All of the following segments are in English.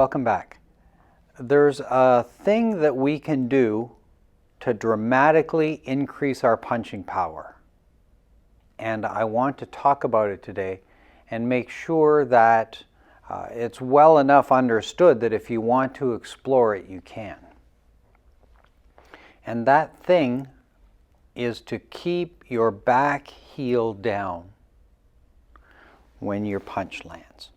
Welcome back. There's a thing that we can do to dramatically increase our punching power. And I want to talk about it today and make sure that it's well enough understood that if you want to explore it, you can. And that thing is to keep your back heel down when your punch lands.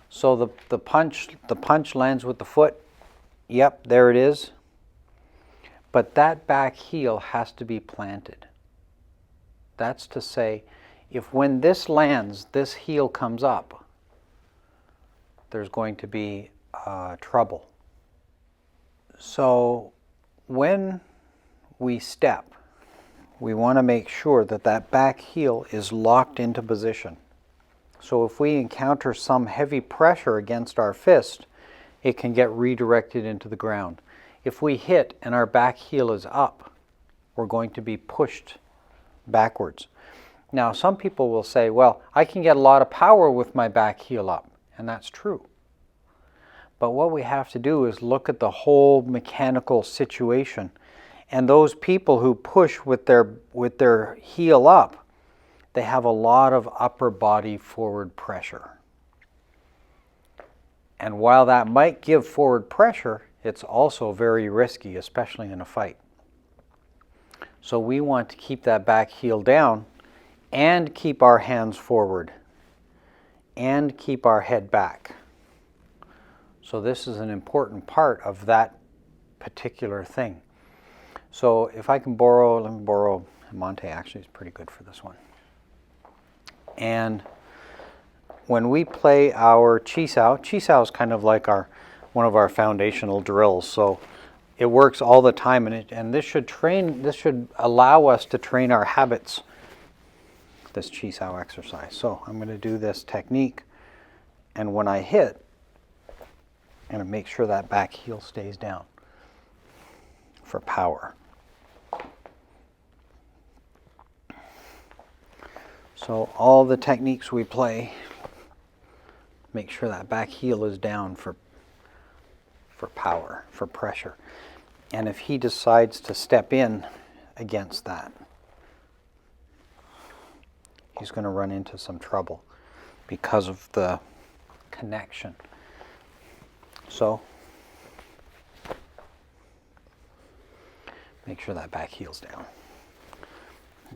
So the punch lands with the foot. Yep, there it is. But that back heel has to be planted. That's to say, if when this lands, this heel comes up, there's going to be trouble. So when we step, we want to make sure that that back heel is locked into position. So if we encounter some heavy pressure against our fist, it can get redirected into the ground. If we hit and our back heel is up, we're going to be pushed backwards. Now, some people will say, well, I can get a lot of power with my back heel up, and that's true. But what we have to do is look at the whole mechanical situation. And those people who push with their heel up, they have a lot of upper body forward pressure. And while that might give forward pressure, it's also very risky, especially in a fight. So we want to keep that back heel down and keep our hands forward and keep our head back. So this is an important part of that particular thing. So if I can borrow, let me borrow, Monte actually is pretty good for this one. And when we play our Chisao is kind of like one of our foundational drills. So it works all the time, and this should allow us to train our habits, this Chisao exercise. So I'm going to do this technique, and when I hit, I'm going to make sure that back heel stays down for power. So all the techniques we play, make sure that back heel is down for power, for pressure. And if he decides to step in against that, he's going to run into some trouble because of the connection. So make sure that back heel's down.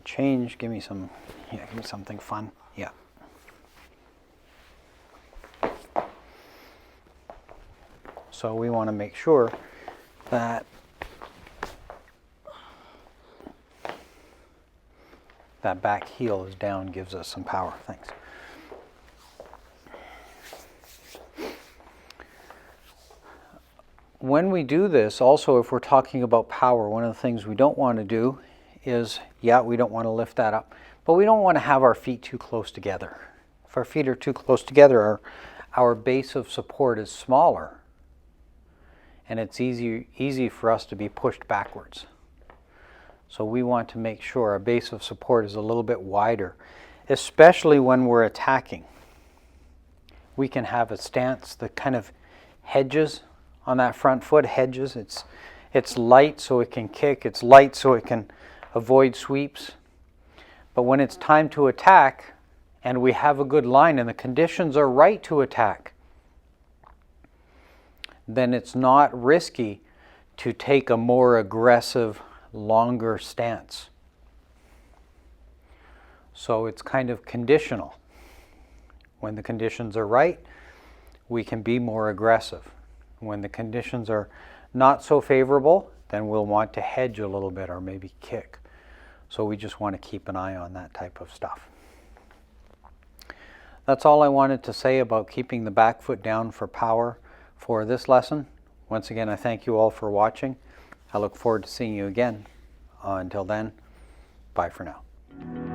Change, give me something fun. Yeah. So we want to make sure that that back heel is down, gives us some power. Thanks. When we do this, also if we're talking about power, one of the things we don't want to do is, we don't want to lift that up, but we don't want to have our feet too close together. If our feet are too close together, our base of support is smaller, and it's easy for us to be pushed backwards. So we want to make sure our base of support is a little bit wider, especially when we're attacking. We can have a stance that kind of hedges on that front foot, hedges. It's light so it can kick, it's light so it can avoid sweeps. But when it's time to attack, and we have a good line and the conditions are right to attack, then it's not risky to take a more aggressive, longer stance. So it's kind of conditional. When the conditions are right, we can be more aggressive. When the conditions are not so favorable, then we'll want to hedge a little bit or maybe kick. So we just want to keep an eye on that type of stuff. That's all I wanted to say about keeping the back foot down for power for this lesson. Once again, I thank you all for watching. I look forward to seeing you again. Until then, bye for now.